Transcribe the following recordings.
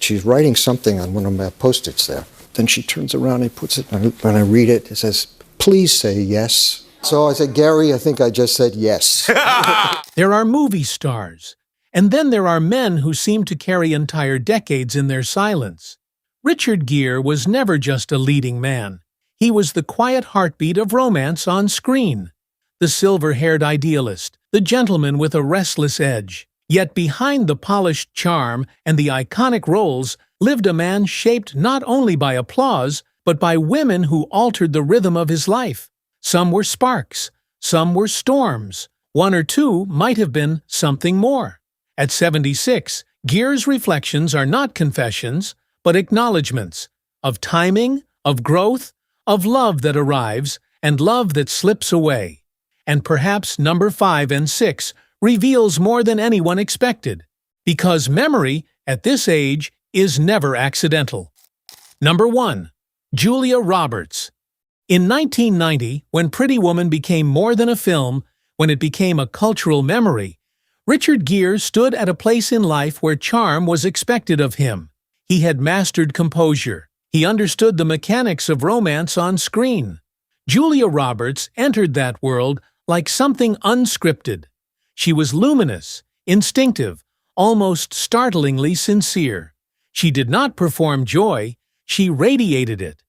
She's writing something on one of my Post-its there. Then she turns around and puts it, and when I read it, it says, "Please say yes." So I said, "Gary, I think I just said yes." There are movie stars, and then there are men who seem to carry entire decades in their silence. Richard Gere was never just a leading man. He was the quiet heartbeat of romance on screen. The silver-haired idealist, the gentleman with a restless edge. Yet behind the polished charm and the iconic roles lived a man shaped not only by applause, but by women who altered the rhythm of his life. Some were sparks, some were storms. One or two might have been something more. At 76, Gere's reflections are not confessions, but acknowledgments of timing, of growth, of love that arrives and love that slips away. And perhaps number 5 and 6 reveals more than anyone expected, because memory, at this age, is never accidental. Number 1. Julia Roberts. In 1990, when Pretty Woman became more than a film, when it became a cultural memory, Richard Gere stood at a place in life where charm was expected of him. He had mastered composure. He understood the mechanics of romance on screen. Julia Roberts entered that world like something unscripted. She was luminous, instinctive, almost startlingly sincere. She did not perform joy, she radiated it.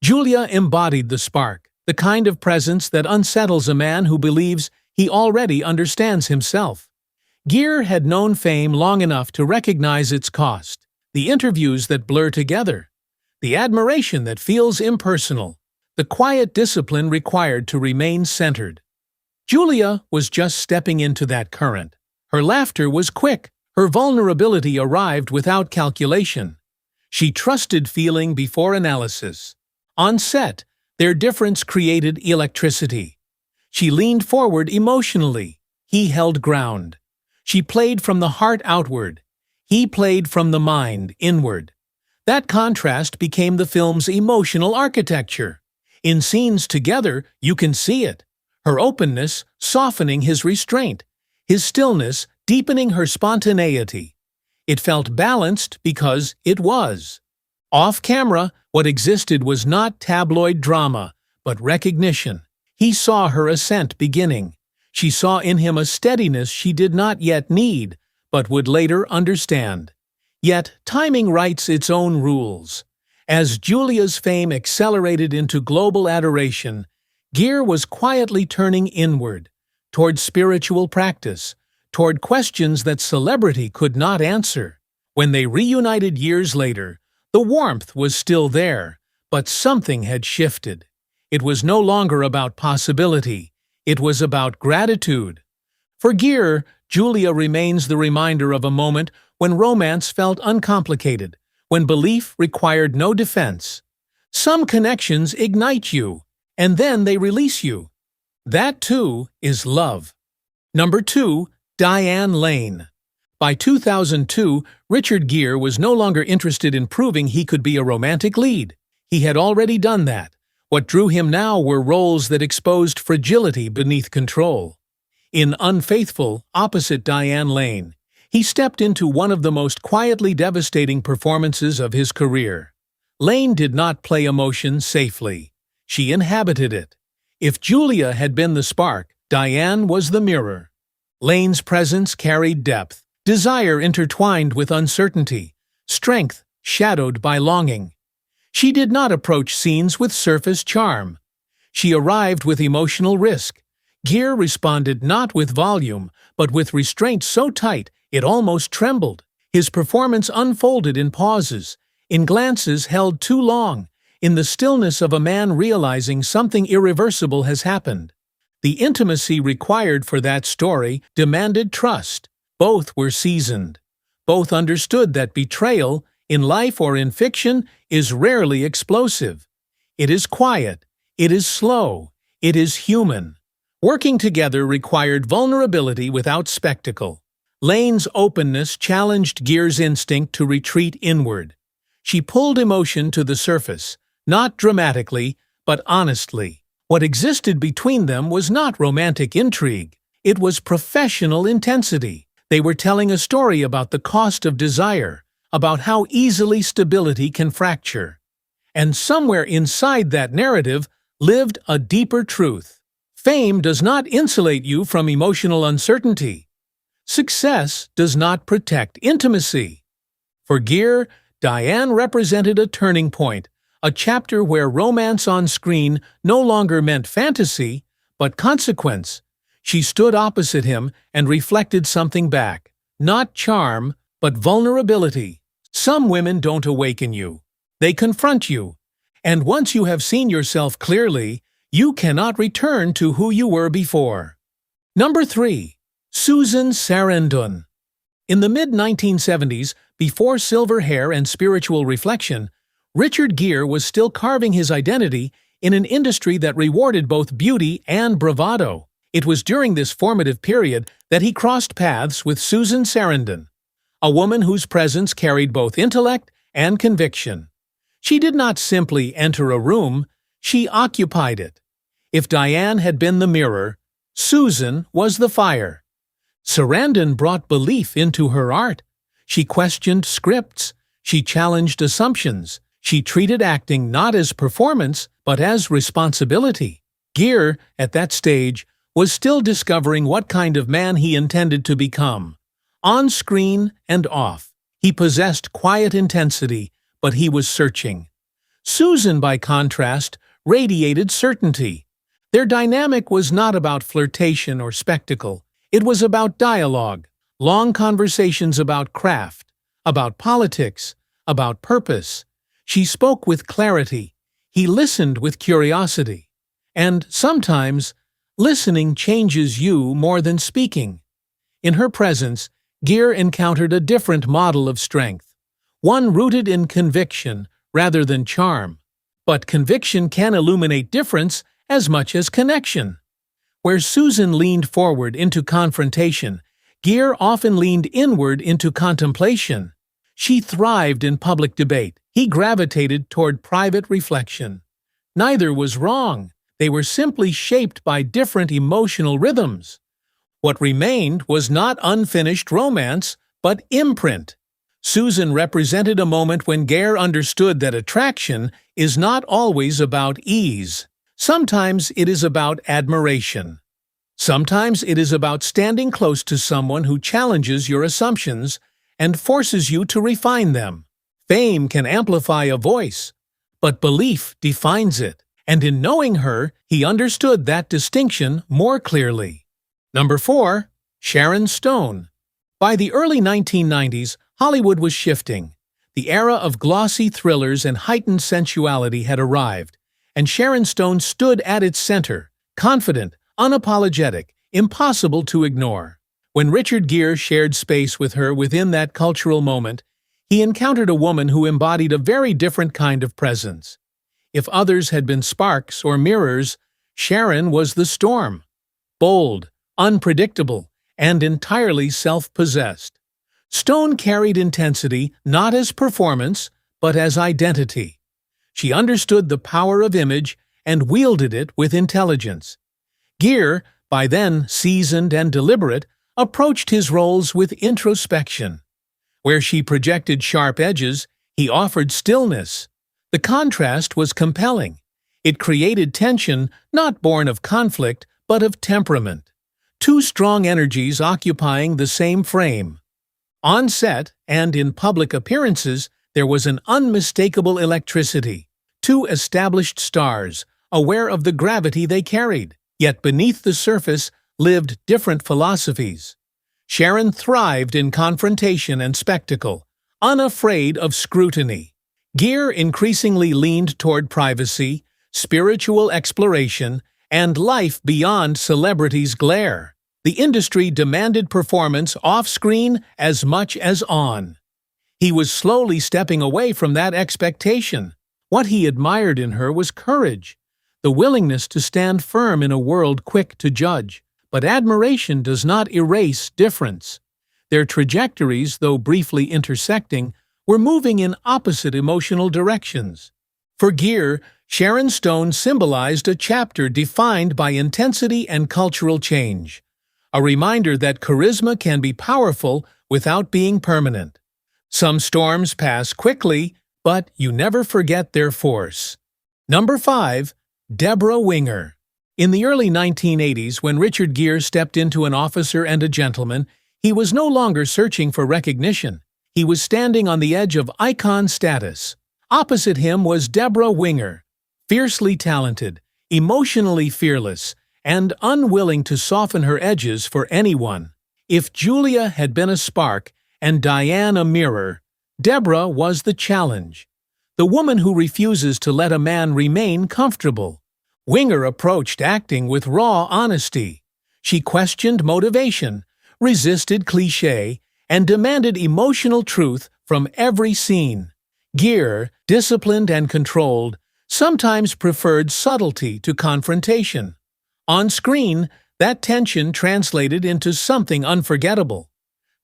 Julia embodied the spark, the kind of presence that unsettles a man who believes he already understands himself. Gere had known fame long enough to recognize its cost, the interviews that blur together, the admiration that feels impersonal, the quiet discipline required to remain centered. Julia was just stepping into that current. Her laughter was quick, her vulnerability arrived without calculation. She trusted feeling before analysis. On set, their difference created electricity. She leaned forward emotionally. He held ground. She played from the heart outward. He played from the mind inward. That contrast became the film's emotional architecture. In scenes together, you can see it. Her openness softening his restraint, his stillness deepening her spontaneity. It felt balanced because it was. Off camera, what existed was not tabloid drama, but recognition. He saw her ascent beginning. She saw in him a steadiness she did not yet need, but would later understand. Yet, timing writes its own rules. As Julia's fame accelerated into global adoration, Gere was quietly turning inward, toward spiritual practice, toward questions that celebrity could not answer. When they reunited years later, the warmth was still there, but something had shifted. It was no longer about possibility, it was about gratitude. For Gere, Julia remains the reminder of a moment when romance felt uncomplicated, when belief required no defense. Some connections ignite you, and then they release you. That, too, is love. Number 2. Diane Lane. By 2002, Richard Gere was no longer interested in proving he could be a romantic lead. He had already done that. What drew him now were roles that exposed fragility beneath control. In Unfaithful, opposite Diane Lane, he stepped into one of the most quietly devastating performances of his career. Lane did not play emotion safely. She inhabited it. If Julia had been the spark, Diane was the mirror. Lane's presence carried depth, desire intertwined with uncertainty, strength shadowed by longing. She did not approach scenes with surface charm. She arrived with emotional risk. Gere responded not with volume, but with restraint so tight it almost trembled. His performance unfolded in pauses, in glances held too long, in the stillness of a man realizing something irreversible has happened. The intimacy required for that story demanded trust. Both were seasoned. Both understood that betrayal, in life or in fiction, is rarely explosive. It is quiet, it is slow, it is human. Working together required vulnerability without spectacle. Lane's openness challenged Gere's instinct to retreat inward. She pulled emotion to the surface, not dramatically, but honestly. What existed between them was not romantic intrigue. It was professional intensity. They were telling a story about the cost of desire, about how easily stability can fracture. And somewhere inside that narrative lived a deeper truth. Fame does not insulate you from emotional uncertainty. Success does not protect intimacy. For Gere, Diane represented a turning point, a chapter where romance on screen no longer meant fantasy, but consequence. She stood opposite him and reflected something back. Not charm, but vulnerability. Some women don't awaken you. They confront you. And once you have seen yourself clearly, you cannot return to who you were before. Number 3. Susan Sarandon. In the mid-1970s, before silver hair and spiritual reflection, Richard Gere was still carving his identity in an industry that rewarded both beauty and bravado. It was during this formative period that he crossed paths with Susan Sarandon, a woman whose presence carried both intellect and conviction. She did not simply enter a room, she occupied it. If Diane had been the mirror, Susan was the fire. Sarandon brought belief into her art. She questioned scripts, she challenged assumptions, she treated acting not as performance, but as responsibility. Gere, at that stage, was still discovering what kind of man he intended to become. On screen and off, he possessed quiet intensity, but he was searching. Susan, by contrast, radiated certainty. Their dynamic was not about flirtation or spectacle. It was about dialogue, long conversations about craft, about politics, about purpose. She spoke with clarity. He listened with curiosity. And sometimes, listening changes you more than speaking. In her presence, Gere encountered a different model of strength, one rooted in conviction rather than charm. But conviction can illuminate difference as much as connection. Where Susan leaned forward into confrontation, Gere often leaned inward into contemplation. She thrived in public debate. He gravitated toward private reflection. Neither was wrong. They were simply shaped by different emotional rhythms. What remained was not unfinished romance, but imprint. Susan represented a moment when Gere understood that attraction is not always about ease. Sometimes it is about admiration. Sometimes it is about standing close to someone who challenges your assumptions and forces you to refine them. Fame can amplify a voice, but belief defines it. And in knowing her, he understood that distinction more clearly. Number 4. Sharon Stone. By the early 1990s, Hollywood was shifting. The era of glossy thrillers and heightened sensuality had arrived, and Sharon Stone stood at its center, confident, unapologetic, impossible to ignore. When Richard Gere shared space with her within that cultural moment, he encountered a woman who embodied a very different kind of presence. If others had been sparks or mirrors, Sharon was the storm. Bold, unpredictable, and entirely self-possessed. Stone carried intensity not as performance, but as identity. She understood the power of image and wielded it with intelligence. Gere, by then seasoned and deliberate, approached his roles with introspection. Where she projected sharp edges, he offered stillness. The contrast was compelling. It created tension not born of conflict, but of temperament. Two strong energies occupying the same frame. On set and in public appearances, there was an unmistakable electricity. Two established stars, aware of the gravity they carried. Yet beneath the surface lived different philosophies. Sharon thrived in confrontation and spectacle, unafraid of scrutiny. Gere increasingly leaned toward privacy, spiritual exploration, and life beyond celebrity's glare. The industry demanded performance off-screen as much as on. He was slowly stepping away from that expectation. What he admired in her was courage, the willingness to stand firm in a world quick to judge. But admiration does not erase difference. Their trajectories, though briefly intersecting, were moving in opposite emotional directions. For Gere, Sharon Stone symbolized a chapter defined by intensity and cultural change. A reminder that charisma can be powerful without being permanent. Some storms pass quickly, but you never forget their force. Number 5. Deborah Winger. In the early 1980s, when Richard Gere stepped into An Officer and a Gentleman, he was no longer searching for recognition. He was standing on the edge of icon status. Opposite him was Deborah Winger, fiercely talented, emotionally fearless, and unwilling to soften her edges for anyone. If Julia had been a spark and Diane a mirror, Deborah was the challenge. The woman who refuses to let a man remain comfortable. Winger approached acting with raw honesty. She questioned motivation, resisted cliché, and demanded emotional truth from every scene. Gere, disciplined and controlled, sometimes preferred subtlety to confrontation. On screen, that tension translated into something unforgettable.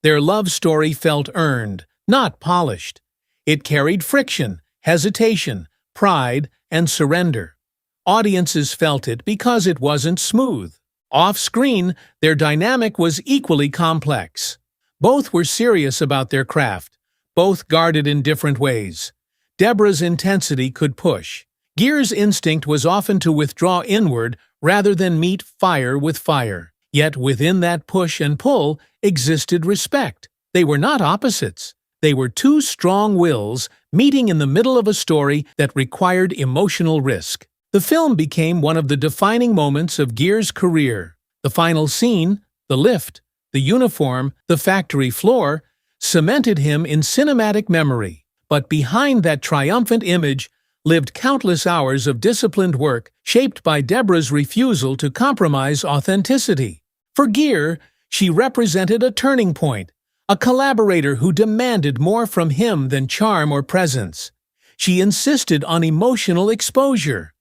Their love story felt earned, not polished. It carried friction, hesitation, pride, and surrender. Audiences felt it because it wasn't smooth. Off-screen, their dynamic was equally complex. Both were serious about their craft, both guarded in different ways. Deborah's intensity could push. Gere's instinct was often to withdraw inward rather than meet fire with fire. Yet within that push and pull existed respect. They were not opposites. They were two strong wills meeting in the middle of a story that required emotional risk. The film became one of the defining moments of Gere's career. The final scene, the lift, the uniform, the factory floor, cemented him in cinematic memory. But behind that triumphant image lived countless hours of disciplined work shaped by Deborah's refusal to compromise authenticity. For Gere, she represented a turning point, a collaborator who demanded more from him than charm or presence. She insisted on emotional exposure.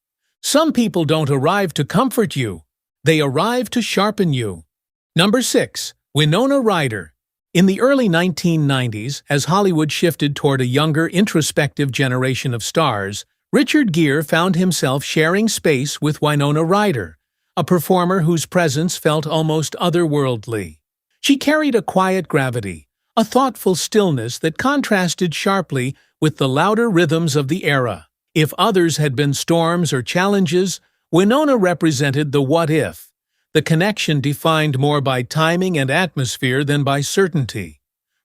Some people don't arrive to comfort you. They arrive to sharpen you. Number 6. Winona Ryder. In the early 1990s, as Hollywood shifted toward a younger, introspective generation of stars, Richard Gere found himself sharing space with Winona Ryder, a performer whose presence felt almost otherworldly. She carried a quiet gravity, a thoughtful stillness that contrasted sharply with the louder rhythms of the era. If others had been storms or challenges, Winona represented the what-if, the connection defined more by timing and atmosphere than by certainty.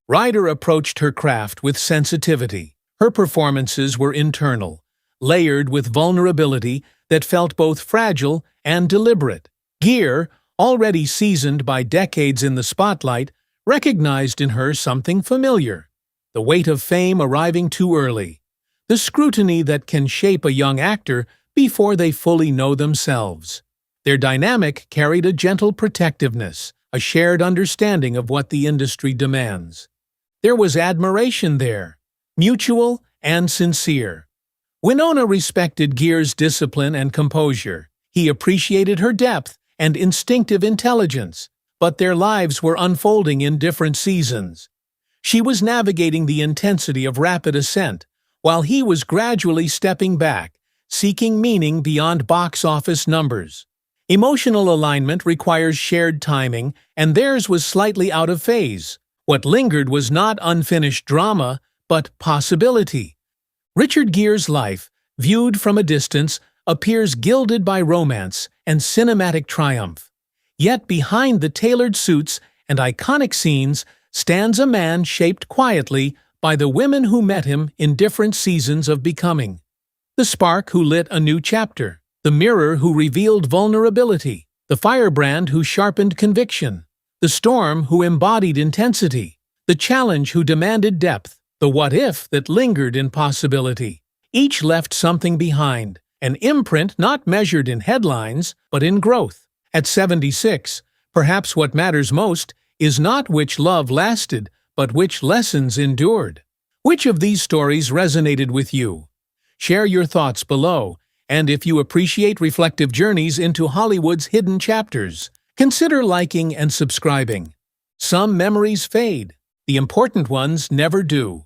Ryder approached her craft with sensitivity. Her performances were internal, layered with vulnerability that felt both fragile and deliberate. Gere, already seasoned by decades in the spotlight, recognized in her something familiar. The weight of fame arriving too early. The scrutiny that can shape a young actor before they fully know themselves. Their dynamic carried a gentle protectiveness, a shared understanding of what the industry demands. There was admiration there, mutual and sincere. Winona respected Gere's discipline and composure. He appreciated her depth and instinctive intelligence, but their lives were unfolding in different seasons. She was navigating the intensity of rapid ascent, while he was gradually stepping back, seeking meaning beyond box office numbers. Emotional alignment requires shared timing, and theirs was slightly out of phase. What lingered was not unfinished drama, but possibility. Richard Gere's life, viewed from a distance, appears gilded by romance and cinematic triumph. Yet behind the tailored suits and iconic scenes stands a man shaped quietly by the women who met him in different seasons of becoming. The spark who lit a new chapter, the mirror who revealed vulnerability, the firebrand who sharpened conviction, the storm who embodied intensity, the challenge who demanded depth, the what-if that lingered in possibility. Each left something behind, an imprint not measured in headlines, but in growth. At 76, perhaps what matters most is not which love lasted, but which lessons endured. Which of these stories resonated with you? Share your thoughts below, and if you appreciate reflective journeys into Hollywood's hidden chapters, consider liking and subscribing. Some memories fade. The important ones never do.